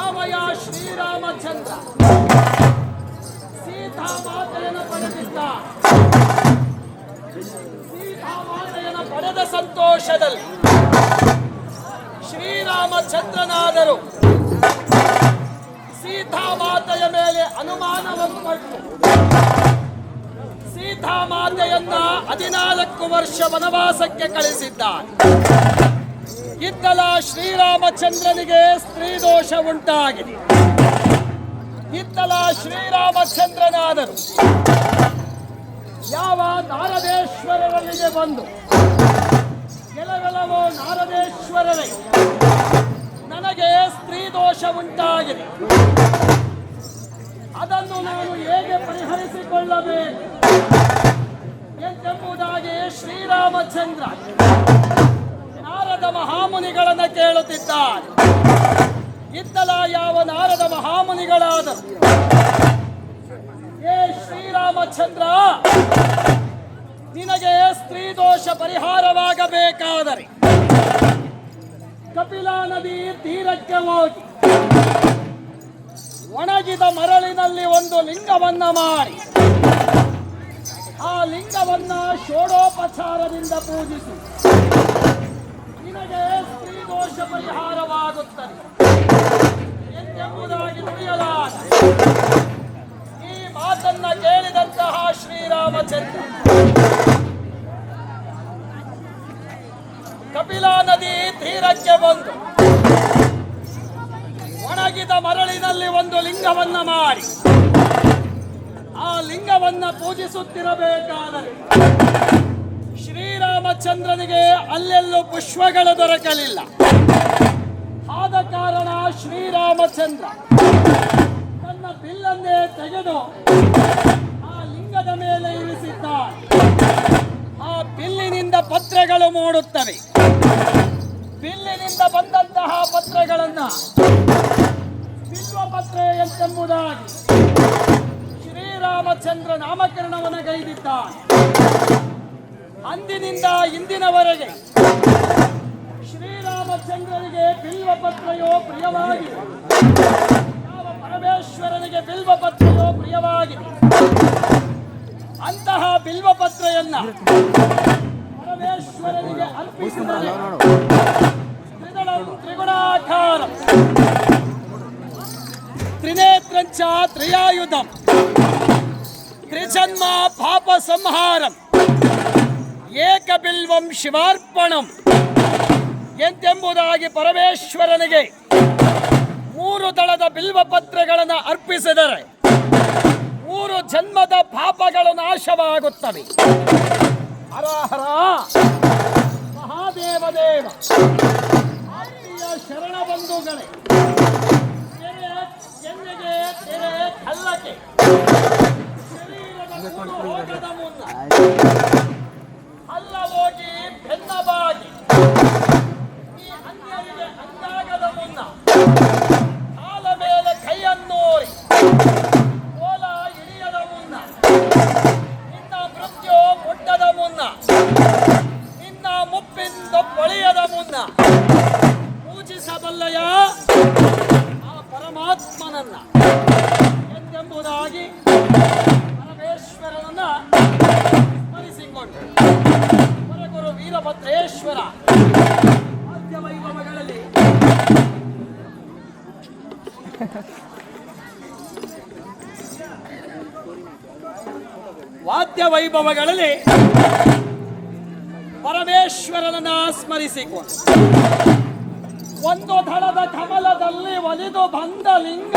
ಕರುಣಾಮಯ ಶ್ರೀರಾಮಚಂದ್ರ ಸೀತಾಮಾತೆಯನ್ನು ಪಡೆದಿದ್ದ. ಸೀತಾಮಾತೆಯನ್ನು ಪಡೆದ ಸಂತೋಷದಲ್ಲಿ ಶ್ರೀರಾಮಚಂದ್ರನಾದರೂ ಸೀತಾಮಾತೆಯ ಮೇಲೆ ಅನುಮಾನವನ್ನು ಪಟ್ಟು ಸೀತಾಮಾತೆಯನ್ನ 14 ವರ್ಷ ವನವಾಸಕ್ಕೆ ಕಳಿಸಿದ್ದಾನೆ. ಇತ್ತಲ ಶ್ರೀರಾಮಚಂದ್ರನಿಗೆ ಸ್ತ್ರೀ ದೋಷ ಉಂಟಾಗಿದೆ. ಇತ್ತಲ ಶ್ರೀರಾಮಚಂದ್ರನಾದರೂ ಯಾವ ನಾರದೇಶ್ವರರಿಗೆ ಬಂದು ಕೆಲವೆಲ್ಲವೋ ನಾರದೇಶ್ವರರೇ ನನಗೆ ಸ್ತ್ರೀ ದೋಷ ಉಂಟಾಗಿದೆ, ಅದನ್ನು ನಾನು ಹೇಗೆ ಪರಿಹರಿಸಿಕೊಳ್ಳಬೇಕು ಎಂಬುದಾಗಿ ಶ್ರೀರಾಮಚಂದ್ರ ನಾರದ ಮಹಾಮುನಿಗಳನ್ನು ಕೇಳುತ್ತಿದ್ದಾರೆ. ಇತ್ತಲ ಯಾವ ನಾರದ ಮಹಾಮುನಿಗಳಾದರು, ಏ ಶ್ರೀರಾಮಚಂದ್ರ, ನಿನಗೆ ಸ್ತ್ರೀ ದೋಷ ಪರಿಹಾರವಾಗಬೇಕಾದರೆ ಕಪಿಲಾ ನದಿ ತೀರಕ್ಕೆ ಹೋಗಿ ಒಣಗಿದ ಮರಳಿನಲ್ಲಿ ಒಂದು ಲಿಂಗವನ್ನ ಮಾಡಿ ಆ ಲಿಂಗವನ್ನ ಷೋಡೋಪಚಾರದಿಂದ ಪೂಜಿಸಿ, ನಿನಗೆ ಸ್ತ್ರೀ ದೋಷ ಪರಿಹಾರವಾಗುತ್ತದೆ ಎಂಬುದಾಗಿ ನುಡಿಯಲಾದ. ಈ ಮಾತನ್ನ ಕೇಳಿದಂತಹ ಶ್ರೀರಾಮಚಂದ್ರ ಕಪಿಲಾ ನದಿ ತೀರಕ್ಕೆ ಬಂದು ಒಣಗಿದ ಮರಳಿನಲ್ಲಿ ಒಂದು ಲಿಂಗವನ್ನ ಮಾಡಿ ಆ ಲಿಂಗವನ್ನ ಪೂಜಿಸುತ್ತಿರಬೇಕಾದರೆ ಶ್ರೀರಾಮಚಂದ್ರನಿಗೆ ಅಲ್ಲೆಲ್ಲೂ ಪುಷ್ಪಗಳು ದೊರಕಲಿಲ್ಲ. ಆದ ಕಾರಣ ಶ್ರೀರಾಮಚಂದ್ರ ತನ್ನ ಬಿಲ್ಲನ್ನೇ ತೆಗೆದು ಆ ಲಿಂಗದ ಮೇಲೆ ಇರಿಸಿದ್ದಾನೆ. ಆ ಬಿಲ್ಲಿನಿಂದ ಪತ್ರೆಗಳು ಮೂಡುತ್ತವೆ. ಬಿಲ್ಲಿನಿಂದ ಬಂದಂತಹ ಪತ್ರಗಳನ್ನ ಬಿಲ್ವಪತ್ರೆ ಎಂಬುದಾಗಿ ಶ್ರೀರಾಮಚಂದ್ರ ನಾಮಕರಣವನ್ನು ಗೈದಿದ್ದಾನೆ. ಅಂದಿನಿಂದ ಇಂದಿನವರೆಗೆ ಶ್ರೀರಾಮಚಂದ್ರನಿಗೆ ಬಿಲ್ವಪತ್ರೆಯೋ ಪ್ರಿಯವಾಗಿದೆ. ಯಾವ ಪರಮೇಶ್ವರನಿಗೆ ಬಿಲ್ವಪತ್ರೆಯೋ ಪ್ರಿಯವಾಗಿದೆ, ಅಂತಹ ಬಿಲ್ವಪತ್ರೆಯನ್ನ ಪರಮೇಶ್ವರನಿಗೆ ಅರ್ಪಿಸಿದರೆ ತ್ರಿಗುಣಾಕಾರ ತ್ರಿನೇತ್ರಂಚ ತ್ರಿಯಾಯುಧಂ ತ್ರಿಜನ್ಮ ಪಾಪ ಸಂಹಾರಂ ಏಕಬಿಲ್ವಂ ಶಿವಾರ್ಪಣಂ ಎಂತೆಂಬುದಾಗಿ ಪರಮೇಶ್ವರನಿಗೆ 3 ದಳದ ಬಿಲ್ವಪತ್ರೆಗಳನ್ನು ಅರ್ಪಿಸಿದರೆ 3 ಜನ್ಮದ ಪಾಪಗಳು ನಾಶವಾಗುತ್ತವೆ. ಹರ ಹರ ಮಹಾದೇವ ದೇವ ಆತ್ಮೀಯ ಶರಣ ಬಂಧುಗಳೇ, ಎಣ್ಣೆಗೆ ತೆರೆ ಕಲ್ಲಕ್ಕೆ ಶರೀರದ ಹೋಗದ ಮುನ್ನ ಅಲ್ಲ ಹೋಗಿ ಬೆನ್ನಬಾಗಿ ಈ ಅನ್ಯರಿಗೆ ಅಂದಾಗದ ಮುನ್ನ ಕಾಲ ಮೇಲೆ ಕೈಯನ್ನೋರಿ ಕೋಲ ಇಳಿಯದ ಮುನ್ನ ನಿನ್ನ ಮೃತ್ಯು ಮುಟ್ಟದ ಮುನ್ನ ನಿನ್ನ ಮುಪ್ಪಿಂದ ಪೊಳೆಯದ ಮುನ್ನ ಪೂಜಿಸಬಲ್ಲಯ ಆ ಪರಮಾತ್ಮನನ್ನ ಎಂಬುದಾಗಿ ಪರಮೇಶ್ವರನನ್ನ ಸ್ಮರಿಸಿಕೊಂಡು ಹೊರಗುರು ವೀರಭದ್ರೇಶ್ವರ ವಾದ್ಯವೈಭವಗಳಲ್ಲಿ ವಾದ್ಯವೈಭವಗಳಲ್ಲಿ ಪರಮೇಶ್ವರನನ್ನ ಸ್ಮರಿಸಿಕೊಂಡು ಒಂದು ದಳದ ಕಮಲದಲ್ಲಿ ಒಲಿದು ಬಂದ ಲಿಂಗ